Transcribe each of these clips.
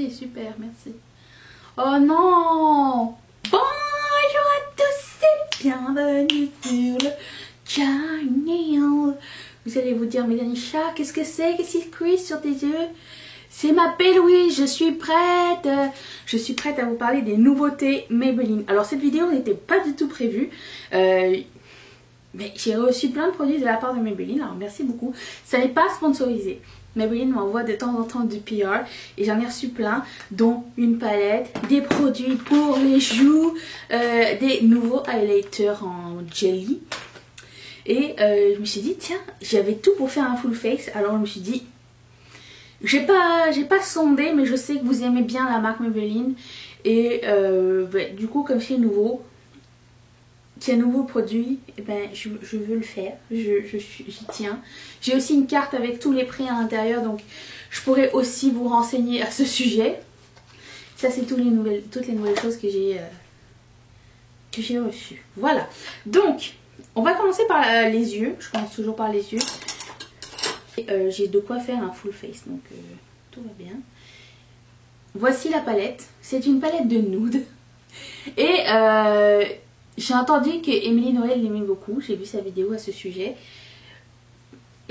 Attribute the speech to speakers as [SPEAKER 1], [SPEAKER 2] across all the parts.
[SPEAKER 1] Ok, super, merci. Oh non! Bonjour à tous et bienvenue sur le channel. Vous allez vous dire, mais Danisha, qu'est-ce que c'est? Qu'est-ce qui se crease sur tes yeux? C'est ma Louise, je suis prête. Je suis prête à vous parler des nouveautés Maybelline. Alors cette vidéo n'était pas du tout prévue. Mais j'ai reçu plein de produits de la part de Maybelline, alors merci beaucoup. Ça n'est pas sponsorisé. Maybelline m'envoie de temps en temps du PR et j'en ai reçu plein, dont une palette, des produits pour les joues, des nouveaux highlighters en jelly. Et je me suis dit, tiens, j'avais tout pour faire un full face, alors je me suis dit, j'ai pas sondé, mais je sais que vous aimez bien la marque Maybelline. Et du coup, comme c'est nouveau, qu'il y a un nouveau produit, eh ben, je veux le faire, j'y tiens. J'ai aussi une carte avec tous les prix à l'intérieur, donc je pourrais aussi vous renseigner à ce sujet. Ça, c'est toutes les nouvelles choses que j'ai reçues. Voilà, donc on va commencer par les yeux. Je commence toujours par les yeux. J'ai de quoi faire un full face, donc tout va bien. Voici la palette. C'est une palette de nude. Et j'ai entendu que Émilie Noël l'aimait beaucoup. J'ai vu sa vidéo à ce sujet.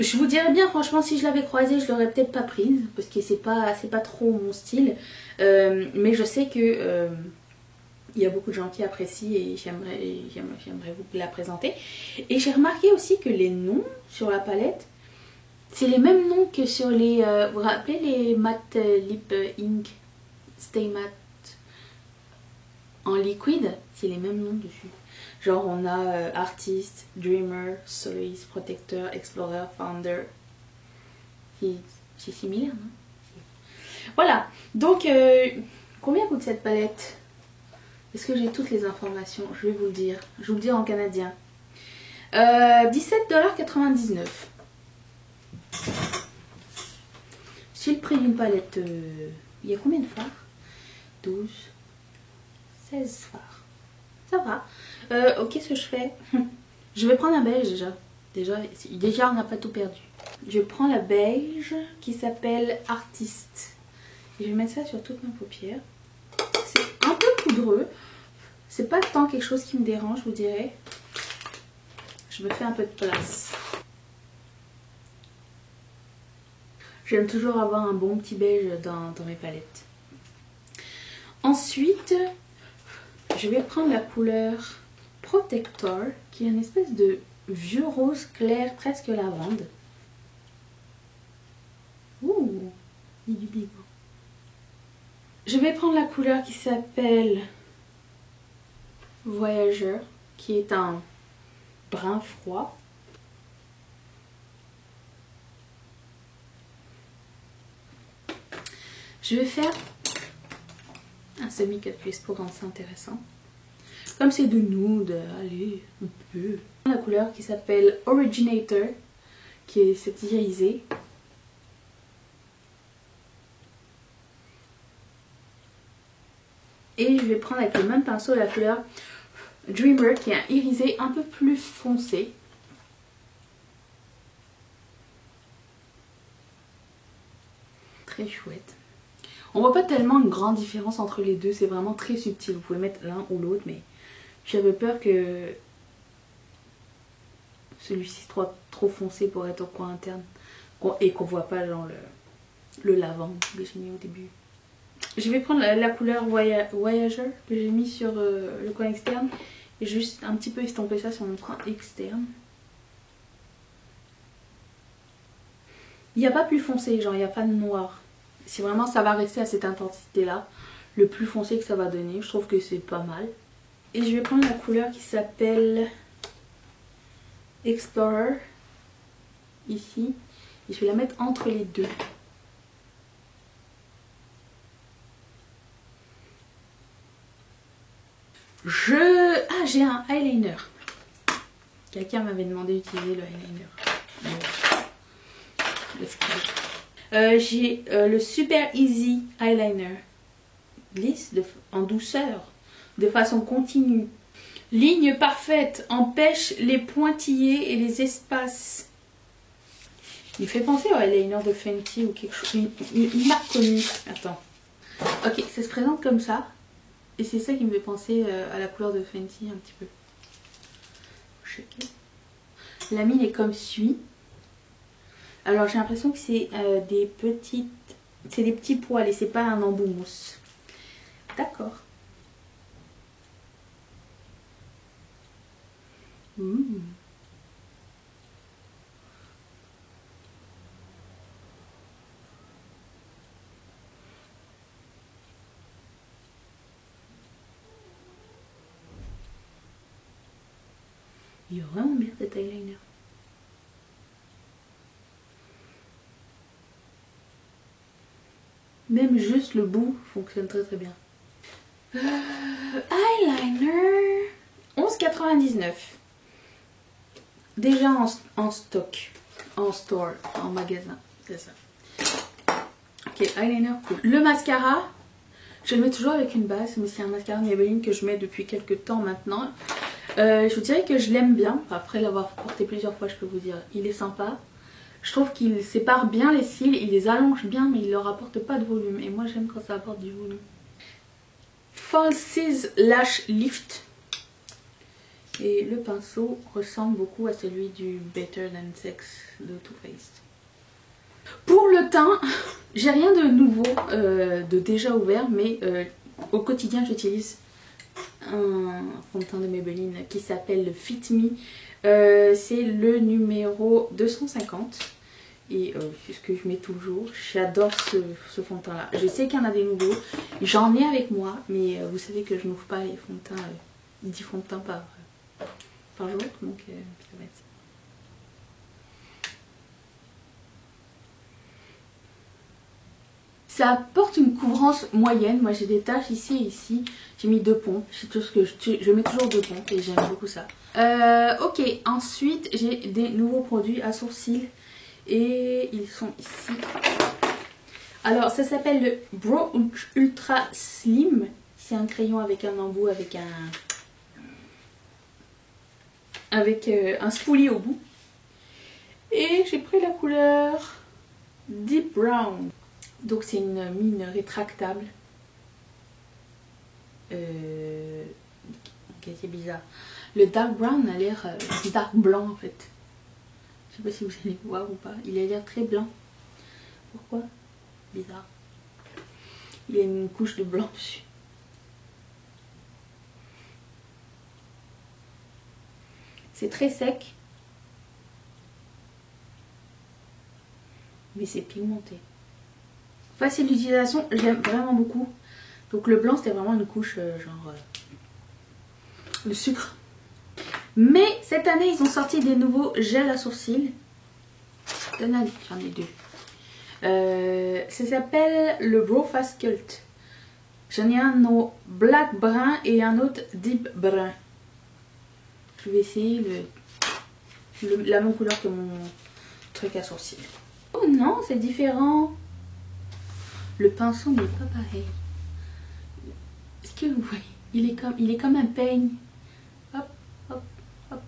[SPEAKER 1] Je vous dirais bien, franchement, si je l'avais croisée, je l'aurais peut-être pas prise. Parce que c'est pas trop mon style. Mais je sais que il y a beaucoup de gens qui apprécient et j'aimerais vous la présenter. Et j'ai remarqué aussi que les noms sur la palette, c'est les mêmes noms que sur les... vous vous rappelez les matte lip ink Stay Matte en liquide? C'est les mêmes noms dessus. Genre on a Artist, Dreamer, Soloist, Protector, Explorer, Founder. C'est similaire, non? Voilà. Donc, combien coûte cette palette? Est-ce que j'ai toutes les informations? Je vais vous le dire. Je vais vous le dire en canadien. 17,99 $. C'est le prix d'une palette. Il y a combien de fards? 12, 16 fards. Ça va. Ok, ce que je fais. Je vais prendre un beige déjà. Déjà, on n'a pas tout perdu. Je prends la beige qui s'appelle Artist. Et je vais mettre ça sur toutes mes paupières. C'est un peu poudreux. C'est pas tant quelque chose qui me dérange, je vous dirais. Je me fais un peu de place. J'aime toujours avoir un bon petit beige dans mes palettes. Ensuite, je vais prendre la couleur Protector, qui est une espèce de vieux rose clair, presque lavande. Ouh, il y a du bigot. Je vais prendre la couleur qui s'appelle Voyageur, qui est un brun froid. Je vais faire un semi-cut plus pour rendre ça intéressant. Comme c'est de nude, allez, on peut. La couleur qui s'appelle Originator, qui est cette irisée. Et je vais prendre avec le même pinceau la couleur Dreamer, qui est un irisé un peu plus foncé. Très chouette. On voit pas tellement une grande différence entre les deux, c'est vraiment très subtil. Vous pouvez mettre l'un ou l'autre, mais j'avais peur que celui-ci soit trop foncé pour être au coin interne et qu'on voit pas genre le lavande que j'ai mis au début. Je vais prendre la couleur Voyageur que j'ai mis sur le coin externe et juste un petit peu estomper ça sur mon coin externe. Il n'y a pas plus foncé, genre il n'y a pas de noir. Si vraiment ça va rester à cette intensité là, le plus foncé que ça va donner, je trouve que c'est pas mal. Et je vais prendre la couleur qui s'appelle Explorer, ici, et je vais la mettre entre les deux. J'ai un eyeliner. Quelqu'un m'avait demandé d'utiliser le eyeliner. J'ai le Super Easy Eyeliner. Lisse en douceur, de façon continue. Ligne parfaite, empêche les pointillés et les espaces. Il fait penser au eyeliner de Fenty ou quelque chose, une marque connue. Attends. Ok, ça se présente comme ça. Et c'est ça qui me fait penser à la couleur de Fenty un petit peu. La mine est comme suit. Alors j'ai l'impression que c'est des petites... C'est des petits poils et c'est pas un embout mousse. D'accord. Il est vraiment bien cet eyeliner. Même juste le bout fonctionne très très bien. Eyeliner 11,99. Déjà en stock, en store, en magasin, c'est ça. Ok, eyeliner cool. Le mascara, je le mets toujours avec une base, mais c'est un mascara Maybelline que je mets depuis quelques temps maintenant. Je vous dirais que je l'aime bien, après l'avoir porté plusieurs fois, je peux vous dire, il est sympa. Je trouve qu'il sépare bien les cils, il les allonge bien, mais il leur apporte pas de volume. Et moi j'aime quand ça apporte du volume. Falsies Lash Lift. Et le pinceau ressemble beaucoup à celui du Better Than Sex de Too Faced. Pour le teint, j'ai rien de nouveau, de déjà ouvert, mais au quotidien j'utilise un fond de teint de Maybelline qui s'appelle le Fit Me. C'est le numéro 250 et c'est ce que je mets toujours. J'adore ce fond de teint là. Je sais qu'il y en a des nouveaux, j'en ai avec moi, mais vous savez que je n'ouvre pas les fonds de teint, 10 fonds de teint par jour, donc ça va être... Ça apporte une couvrance moyenne. Moi j'ai des taches ici et ici. J'ai mis 2 pompes. Je mets toujours 2 pompes et j'aime beaucoup ça. Ok, ensuite j'ai des nouveaux produits à sourcils. Et ils sont ici. Alors ça s'appelle le Brow Ultra Slim. C'est un crayon avec un embout, avec un spoolie au bout. Et j'ai pris la couleur Deep Brown. Donc c'est une mine rétractable. Ok, c'est bizarre. Le dark brown a l'air dark blanc en fait. Je sais pas si vous allez voir ou pas. Il a l'air très blanc. Pourquoi? Bizarre. Il y a une couche de blanc dessus. C'est très sec. Mais c'est pigmenté. Facile d'utilisation, j'aime vraiment beaucoup. Donc le blanc c'était vraiment une couche genre de sucre. Mais cette année ils ont sorti des nouveaux gels à sourcils. J'en ai 2. Ça s'appelle le Brow Fast Cult. J'en ai un au black brun et un autre deep brun. Je vais essayer la même couleur que mon truc à sourcils. Oh non, c'est différent. Le pinceau n'est pas pareil. Est-ce que vous voyez? Il est comme un peigne. Hop, hop, hop.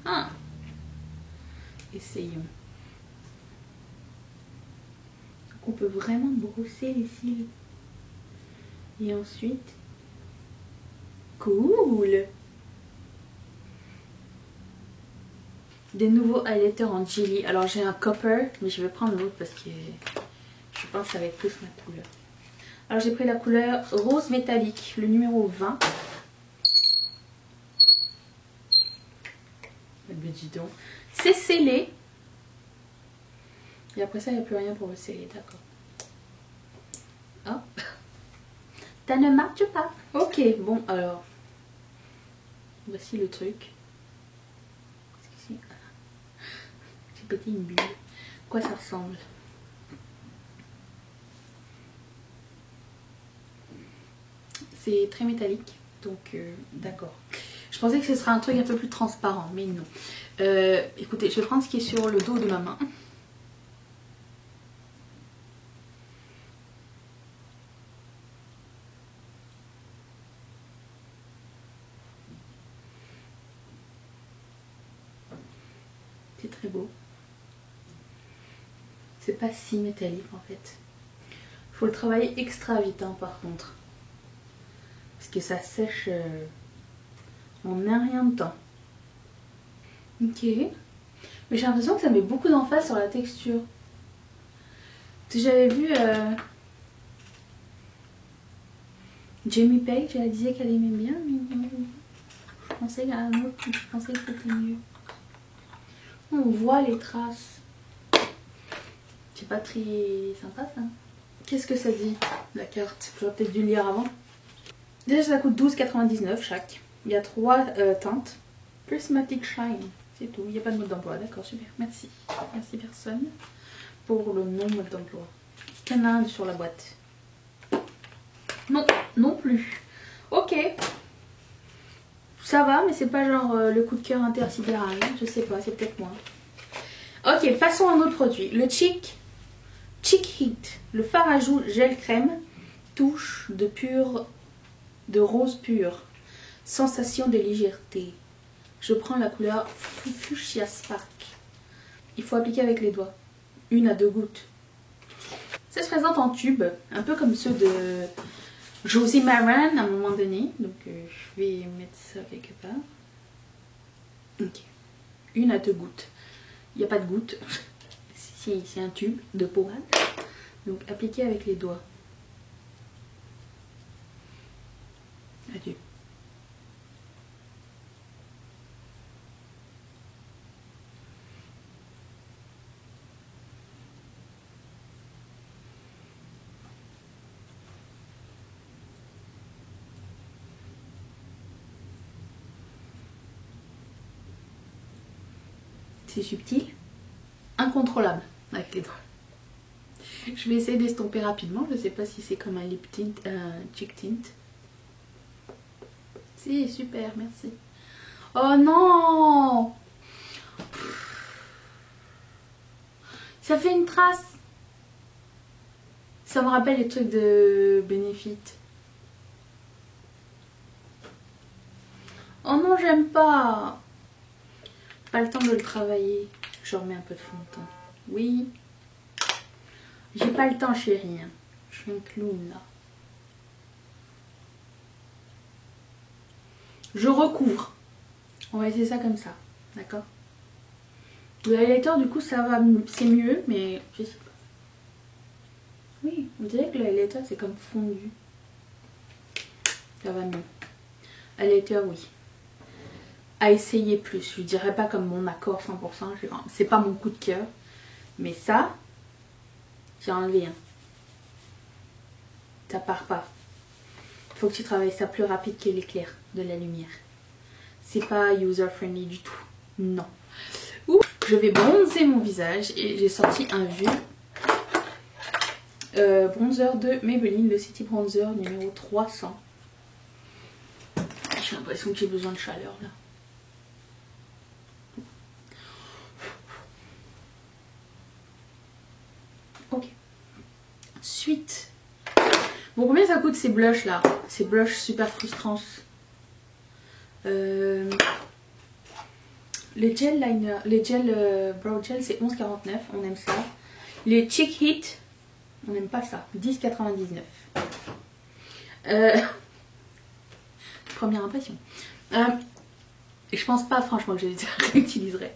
[SPEAKER 1] Ah. Essayons. Donc on peut vraiment brosser les cils. Et ensuite... Cool. Des nouveaux highlighters en jelly. Alors j'ai un copper, mais je vais prendre l'autre parce que je pense que ça va être plus ma couleur. Alors j'ai pris la couleur rose métallique, le numéro 20. Dis donc. C'est scellé. Et après ça, il n'y a plus rien pour le sceller, d'accord. Hop. Ça ne marche pas. Ok, bon alors. Voici le truc. J'ai pété une bulle. À quoi ça ressemble? C'est très métallique, donc d'accord. Je pensais que ce serait un truc un peu plus transparent, mais non. Écoutez, je vais prendre ce qui est sur le dos de ma main. C'est très beau. C'est pas si métallique en fait. Faut le travailler extra vite hein, par contre. Parce que ça sèche en un rien de temps. Ok. Mais j'ai l'impression que ça met beaucoup d'emphase sur la texture. Parce que j'avais vu Jamie Page, elle disait qu'elle aimait bien, mais je pensais qu'à un autre, je pensais que c'était mieux. On voit les traces. C'est pas très sympa ça. Qu'est-ce que ça dit la carte? J'aurais peut-être dû le lire avant. Déjà ça coûte 12,99 chaque. Il y a 3 teintes. Prismatic Shine, c'est tout. Il n'y a pas de mode d'emploi. D'accord, super. Merci. Merci personne pour le non mode d'emploi. Il y en a un sur la boîte. Non, non plus. Ok. Ça va, mais c'est pas genre le coup de cœur intersidéral. Je sais pas, c'est peut-être moi. Ok, passons à un autre produit. Le Cheek Heat. Le fard à joues gel crème. Touche de rose pur. Sensation de légèreté. Je prends la couleur Fuchsia Spark. Il faut appliquer avec les doigts. 1 à 2 gouttes. Ça se présente en tube, un peu comme ceux de Josie Maran à un moment donné. Donc je vais mettre ça quelque part. Ok. 1 à 2 gouttes. Il n'y a pas de gouttes. C'est un tube de pommade. Donc appliquer avec les doigts. Adieu. C'est subtil, incontrôlable avec les doigts. Je vais essayer d'estomper rapidement. Je ne sais pas si c'est comme un lip tint, un cheek tint. Si, super, merci. Oh non! Ça fait une trace. Ça me rappelle les trucs de Benefit. Oh non, j'aime pas. Pas le temps de le travailler. Je remets un peu de fond de teint. Oui. J'ai pas le temps, chérie. Je suis un clown là. Je recouvre. On va essayer ça comme ça. D'accord? Le highlighter, du coup, ça va. C'est mieux, mais je sais pas. Oui, on dirait que le highlighter, c'est comme fondu. Ça va mieux. Highlighter, oui. À essayer plus. Je dirais pas comme mon accord 100%. C'est pas mon coup de cœur. Mais ça, j'ai enlevé un. Ça part pas. Il faut que tu travailles ça plus rapide que l'éclair de la lumière. C'est pas user friendly du tout. Non. Ouh, je vais bronzer mon visage et j'ai sorti un vieux bronzer de Maybelline, le City Bronzer numéro 300. J'ai l'impression que j'ai besoin de chaleur là. Ok. Suite. Bon, combien ça coûte ces blushs là? Ces blushs super frustrants. Les gel liner, les gel brow gel c'est 11,49, on aime ça. Les Cheek Heat, on n'aime pas ça, 10,99. Première impression. Je pense pas franchement que je les réutiliserai.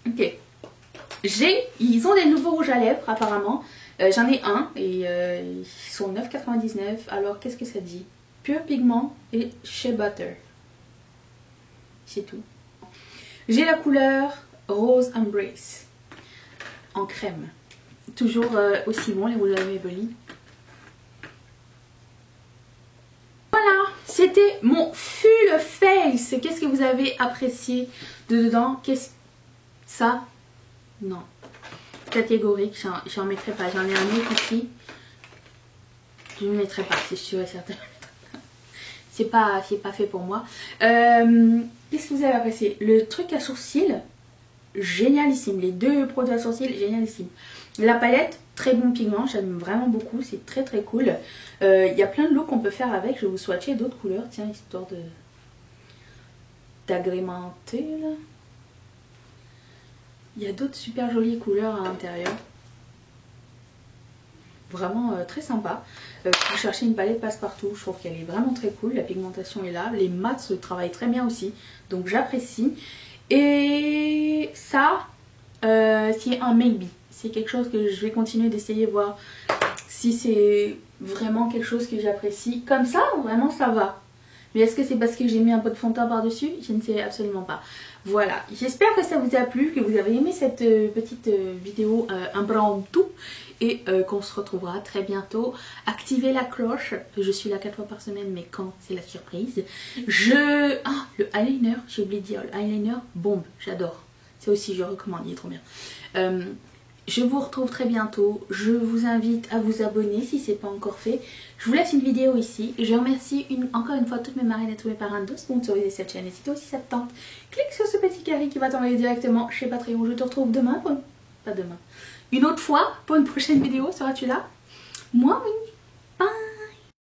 [SPEAKER 1] Ok. Ils ont des nouveaux rouges à lèvres apparemment. J'en ai un et ils sont 9,99. Alors qu'est-ce que ça dit? Pure Pigment et Shea Butter. C'est tout. J'ai la couleur Rose Embrace en crème. Toujours aussi bon les rouges à lèvres Maybelline. Voilà, c'était mon full face. Qu'est-ce que vous avez apprécié de dedans? Qu'est-ce ça? Non. Catégorique, j'en mettrai pas. J'en ai un autre ici. Je ne mettrai pas, c'est sûr et certain. C'est pas fait pour moi. Qu'est-ce que vous avez apprécié? Le truc à sourcils, génialissime. Les deux produits à sourcils, génialissime. La palette, très bon pigment, j'aime vraiment beaucoup. C'est très très cool. Il y a plein de looks qu'on peut faire avec. Je vais vous swatcher d'autres couleurs, tiens, histoire d'agrémenter là. Il y a d'autres super jolies couleurs à l'intérieur. vraiment très sympa. Si vous cherchez une palette passe-partout, je trouve qu'elle est vraiment très cool. La pigmentation est là, les mats se travaillent très bien aussi, donc j'apprécie. Et ça, c'est un maybe. C'est quelque chose que je vais continuer d'essayer, voir si c'est vraiment quelque chose que j'apprécie. Comme ça, vraiment ça va. Mais est-ce que c'est parce que j'ai mis un peu de fond de teint par-dessus? Je ne sais absolument pas. Voilà, j'espère que ça vous a plu, que vous avez aimé cette petite vidéo impromptu. Et qu'on se retrouvera très bientôt. Activez la cloche. Je suis là 4 fois par semaine, mais quand c'est la surprise. Ah, le eyeliner, j'ai oublié de dire. Le eyeliner, bombe, j'adore. Ça aussi, je recommande, il est trop bien. Je vous retrouve très bientôt. Je vous invite à vous abonner si ce n'est pas encore fait. Je vous laisse une vidéo ici. Je remercie encore une fois toutes mes marraines et tous mes parrains de sponsoriser cette chaîne. Et si toi aussi ça te tente, clique sur ce petit carré qui va t'envoyer directement chez Patreon. Je te retrouve demain pour pas demain. Une autre fois pour une prochaine vidéo. Seras-tu là? Moi, oui.